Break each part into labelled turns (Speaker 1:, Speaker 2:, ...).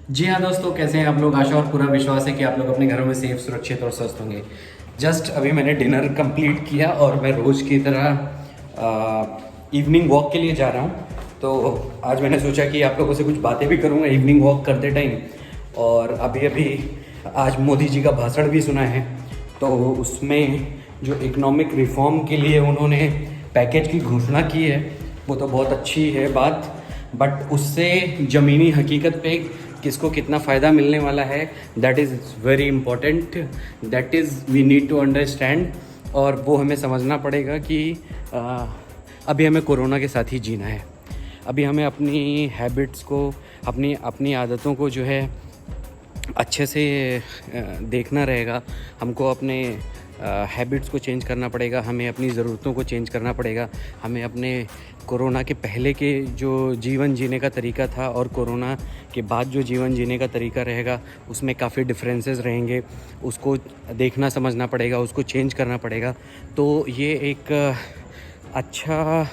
Speaker 1: जी हाँ दोस्तों, कैसे हैं आप लोग। आशा और पूरा विश्वास है कि आप लोग अपने घरों में सेफ, सुरक्षित और स्वस्थ होंगे। जस्ट अभी मैंने डिनर कंप्लीट किया और मैं रोज़ की तरह इवनिंग वॉक के लिए जा रहा हूँ। तो आज मैंने सोचा कि आप लोगों से कुछ बातें भी करूँगा इवनिंग वॉक करते टाइम। और अभी अभी आज मोदी जी का भाषण भी सुना है, तो उसमें जो इकोनॉमिक रिफॉर्म के लिए उन्होंने पैकेज की घोषणा की है वो तो बहुत अच्छी है बात। बट उससे ज़मीनी हकीकत पे किसको कितना फ़ायदा मिलने वाला है, that is very important, that is we need to understand. और वो हमें समझना पड़ेगा कि अभी हमें कोरोना के साथ ही जीना है। अभी हमें अपनी हैबिट्स को, अपनी अपनी आदतों को जो है अच्छे से देखना रहेगा। हमको अपने हैबिट्स को चेंज करना पड़ेगा, हमें अपनी ज़रूरतों को चेंज करना पड़ेगा। हमें अपने कोरोना के पहले के जो जीवन जीने का तरीका था और कोरोना के बाद जो जीवन जीने का तरीका रहेगा उसमें काफ़ी डिफरेंसेस रहेंगे। उसको देखना समझना पड़ेगा, उसको चेंज करना पड़ेगा। तो ये एक अच्छा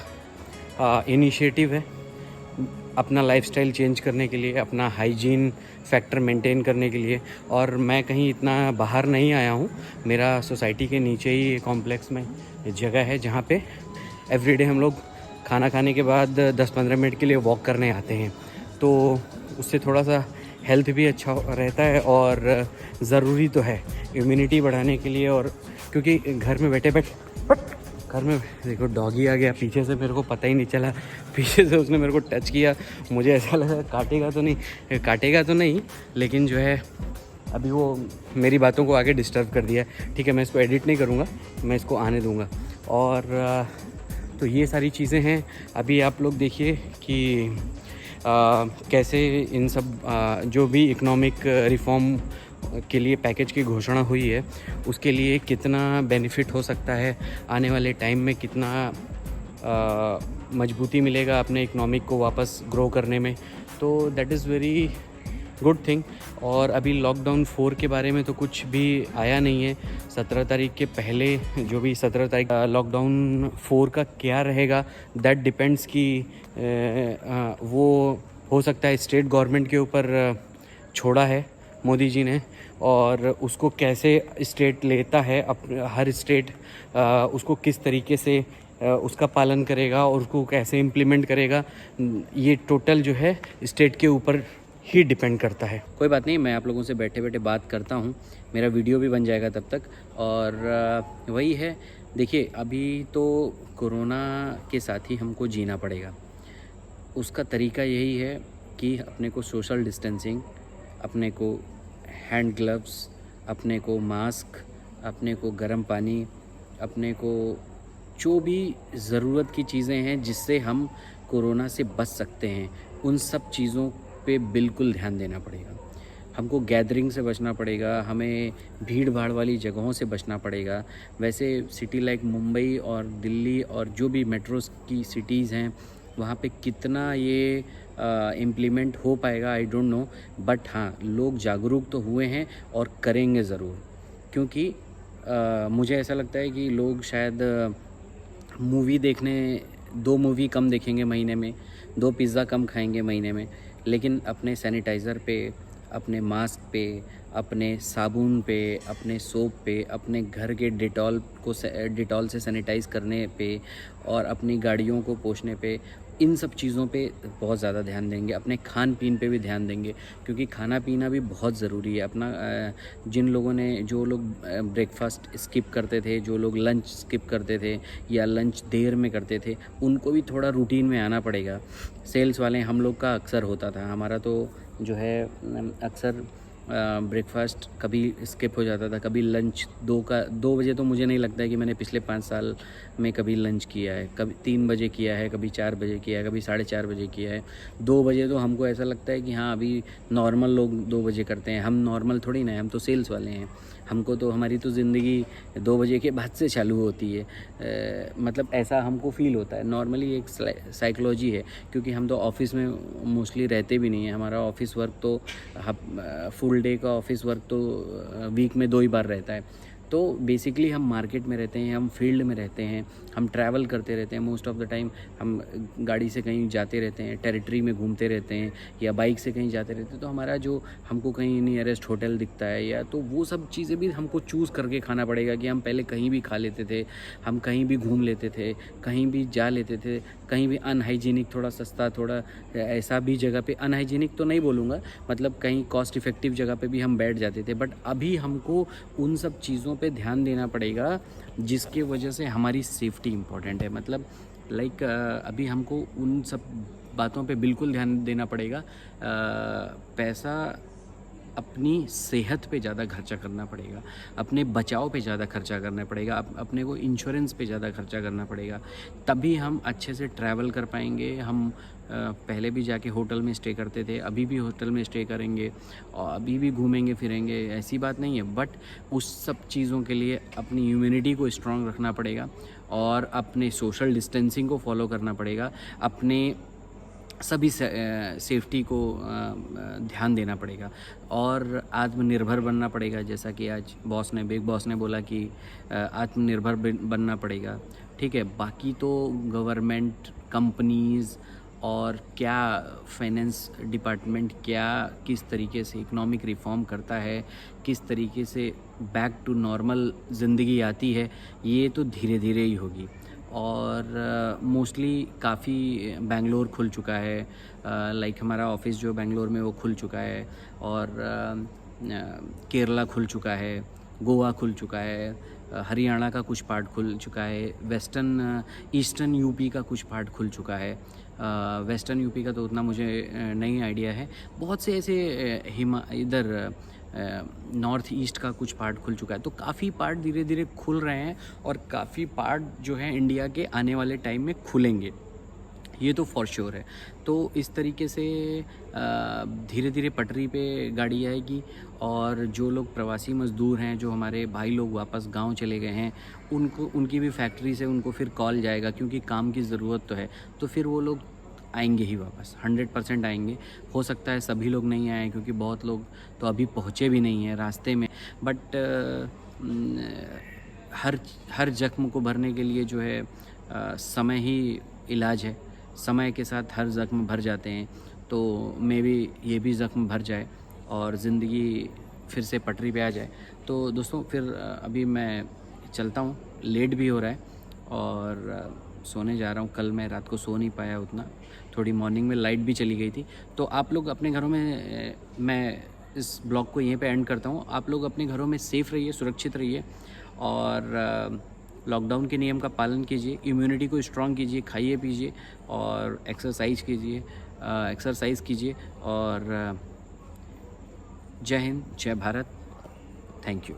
Speaker 1: इनिशिएटिव है अपना लाइफस्टाइल चेंज करने के लिए, अपना हाइजीन फैक्टर मेंटेन करने के लिए। और मैं कहीं इतना बाहर नहीं आया हूँ, मेरा सोसाइटी के नीचे ही कॉम्प्लेक्स में जगह है जहाँ पे एवरीडे हम लोग खाना खाने के बाद 10-15 मिनट के लिए वॉक करने आते हैं। तो उससे थोड़ा सा हेल्थ भी अच्छा रहता है और ज़रूरी तो है इम्यूनिटी बढ़ाने के लिए। और क्योंकि घर में बैठे घर में देखो डॉगी आ गया पीछे से, मेरे को पता ही नहीं चला, पीछे से उसने मेरे को टच किया। मुझे ऐसा लगा काटेगा तो नहीं, लेकिन जो है अभी वो मेरी बातों को आगे डिस्टर्ब कर दिया। ठीक है, मैं इसको एडिट नहीं करूँगा, मैं इसको आने दूँगा। और तो ये सारी चीज़ें हैं। अभी आप लोग देखिए कि कैसे इन सब जो भी इकोनॉमिक रिफॉर्म के लिए पैकेज की घोषणा हुई है उसके लिए कितना बेनिफिट हो सकता है, आने वाले टाइम में कितना मजबूती मिलेगा अपने इकोनॉमिक को वापस ग्रो करने में। तो that is very good thing. और अभी लॉकडाउन 4 के बारे में तो कुछ भी आया नहीं है। 17 तारीख के पहले जो भी 17 तारीख लॉकडाउन 4 का क्या रहेगा, दैट डिपेंड्स कि वो हो सकता है स्टेट गवर्नमेंट के ऊपर छोड़ा है मोदी जी ने। और उसको कैसे स्टेट लेता है, हर स्टेट उसको किस तरीके से उसका पालन करेगा और उसको कैसे इम्प्लीमेंट करेगा, ये टोटल जो है स्टेट के ऊपर ही डिपेंड करता है। कोई बात नहीं, मैं आप लोगों से बैठे बैठे बात करता हूँ, मेरा वीडियो भी बन जाएगा तब तक। और वही है, देखिए अभी तो कोरोना के साथ ही हमको जीना पड़ेगा। उसका तरीका यही है कि अपने को सोशल डिस्टेंसिंग, अपने को हैंड ग्लव्स, अपने को मास्क, अपने को गर्म पानी, अपने को जो भी ज़रूरत की चीज़ें हैं जिससे हम कोरोना से बच सकते हैं, उन सब चीज़ों पे बिल्कुल ध्यान देना पड़ेगा। हमको गैदरिंग से बचना पड़ेगा, हमें भीड़ भाड़ वाली जगहों से बचना पड़ेगा। वैसे सिटी लाइक मुंबई और दिल्ली और जो भी मेट्रोस की सिटीज़ हैं वहाँ पे कितना ये इम्प्लीमेंट हो पाएगा आई डोंट नो। बट हाँ, लोग जागरूक तो हुए हैं और करेंगे ज़रूर। क्योंकि मुझे ऐसा लगता है कि लोग शायद मूवी देखने 2 मूवी कम देखेंगे महीने में, 2 पिज़्ज़ा कम खाएंगे महीने में, लेकिन अपने सैनिटाइज़र पे, अपने मास्क पे, अपने साबुन पे, अपने सोप पे, अपने घर के डिटॉल से सैनिटाइज़ करने पे और अपनी गाड़ियों को पोंछने पे, इन सब चीज़ों पे बहुत ज़्यादा ध्यान देंगे। अपने खान पीन पे भी ध्यान देंगे, क्योंकि खाना पीना भी बहुत ज़रूरी है। अपना जिन लोगों ने, जो लोग ब्रेकफास्ट स्किप करते थे, जो लोग लंच स्किप करते थे या लंच देर में करते थे, उनको भी थोड़ा रूटीन में आना पड़ेगा। सेल्स वाले हम लोग का अक्सर होता था, हमारा तो जो है अक्सर ब्रेकफास्ट कभी स्किप हो जाता था, कभी लंच 2 बजे तो मुझे नहीं लगता है कि मैंने पिछले 5 साल में कभी लंच किया है। कभी 3 बजे किया है, कभी 4 बजे किया है, कभी 4:30 बजे किया है। 2 बजे तो हमको ऐसा लगता है कि हाँ अभी नॉर्मल लोग 2 बजे करते हैं, हम नॉर्मल थोड़ी ना है, हम तो सेल्स वाले हैं। हमको तो, हमारी तो ज़िंदगी 2 बजे के बाद से चालू होती है। मतलब ऐसा हमको फ़ील होता है। नॉर्मली एक साइकोलॉजी है, क्योंकि हम तो ऑफ़िस में मोस्टली रहते भी नहीं हैं। हमारा ऑफ़िस वर्क तो फुल डे का ऑफ़िस वर्क तो वीक में 2 ही बार रहता है। तो बेसिकली हम मार्केट में रहते हैं, हम फील्ड में रहते हैं, हम ट्रैवल करते रहते हैं, मोस्ट ऑफ़ द टाइम हम गाड़ी से कहीं जाते रहते हैं, टेरिटरी में घूमते रहते हैं या बाइक से कहीं जाते रहते हैं। तो हमारा जो हमको कहीं नियरेस्ट होटल दिखता है या तो वो सब चीज़ें भी हमको चूज़ करके खाना पड़ेगा कि हम पहले कहीं भी खा लेते थे, हम कहीं भी घूम लेते थे, कहीं भी जा लेते थे, कहीं भी अनहाइजीनिक, थोड़ा सस्ता, थोड़ा ऐसा भी जगह पे, अनहाइजीनिक तो नहीं बोलूँगा, मतलब कहीं कॉस्ट इफ़ेक्टिव जगह पे भी हम बैठ जाते थे। बट अभी हमको उन सब चीज़ों पे ध्यान देना पड़ेगा जिसकी वजह से हमारी सेफ्टी इम्पॉर्टेंट है। मतलब लाइक अभी हमको उन सब बातों पे बिल्कुल ध्यान देना पड़ेगा। पैसा अपनी सेहत पे ज़्यादा खर्चा करना पड़ेगा, अपने बचाव पे ज़्यादा खर्चा करना पड़ेगा, अपने को इंश्योरेंस पे ज़्यादा खर्चा करना पड़ेगा, तभी हम अच्छे से ट्रैवल कर पाएंगे। हम पहले भी जाके होटल में स्टे करते थे, अभी भी होटल में स्टे करेंगे और अभी भी घूमेंगे फिरेंगे, ऐसी बात नहीं है। बट उस सब चीज़ों के लिए अपनी इम्यूनिटी को स्ट्रॉन्ग रखना पड़ेगा और अपने सोशल डिस्टेंसिंग को फॉलो करना पड़ेगा, अपने सभी सेफ्टी को ध्यान देना पड़ेगा और आत्मनिर्भर बनना पड़ेगा। जैसा कि आज बिग बॉस ने बोला कि आत्मनिर्भर बनना पड़ेगा, ठीक है। बाकी तो गवर्नमेंट, कंपनीज़ और क्या फाइनेंस डिपार्टमेंट क्या किस तरीके से इकोनॉमिक रिफॉर्म करता है, किस तरीके से बैक टू नॉर्मल ज़िंदगी आती है, ये तो धीरे धीरे ही होगी। और मोस्टली काफ़ी बेंगलोर खुल चुका है, लाइक हमारा ऑफिस जो बेंगलोर में वो खुल चुका है, और केरला खुल चुका है, गोवा खुल चुका है, हरियाणा का कुछ पार्ट खुल चुका है, ईस्टर्न यूपी का कुछ पार्ट खुल चुका है। वेस्टर्न यूपी का तो उतना मुझे नहीं आइडिया है। बहुत से ऐसे इधर नॉर्थ ईस्ट का कुछ पार्ट खुल चुका है। तो काफ़ी पार्ट धीरे धीरे खुल रहे हैं और काफ़ी पार्ट जो है इंडिया के आने वाले टाइम में खुलेंगे, ये तो फॉर श्योर है। तो इस तरीके से धीरे धीरे पटरी पे गाड़ी आएगी और जो लोग प्रवासी मज़दूर हैं, जो हमारे भाई लोग वापस गांव चले गए हैं, उनकी भी फैक्ट्री से उनको फिर कॉल जाएगा, क्योंकि काम की ज़रूरत तो है। तो फिर वो लोग आएंगे ही वापस, 100% आएंगे। हो सकता है सभी लोग नहीं आए, क्योंकि बहुत लोग तो अभी पहुँचे भी नहीं हैं रास्ते में। बट हर जख्म को भरने के लिए जो है समय ही इलाज है। समय के साथ हर ज़ख्म भर जाते हैं, तो मे बी ये भी ज़ख्म भर जाए और ज़िंदगी फिर से पटरी पे आ जाए। तो दोस्तों फिर अभी मैं चलता हूँ, लेट भी हो रहा है और सोने जा रहा हूँ। कल मैं रात को सो नहीं पाया उतना, थोड़ी मॉर्निंग में लाइट भी चली गई थी। तो आप लोग अपने घरों में, मैं इस ब्लॉग को यहीं पे एंड करता हूँ। आप लोग अपने घरों में सेफ़ रहिए, सुरक्षित रहिए और लॉकडाउन के नियम का पालन कीजिए, इम्यूनिटी को स्ट्रॉन्ग कीजिए, खाइए पीजिए और एक्सरसाइज कीजिए और जय हिंद, जय भारत, थैंक यू।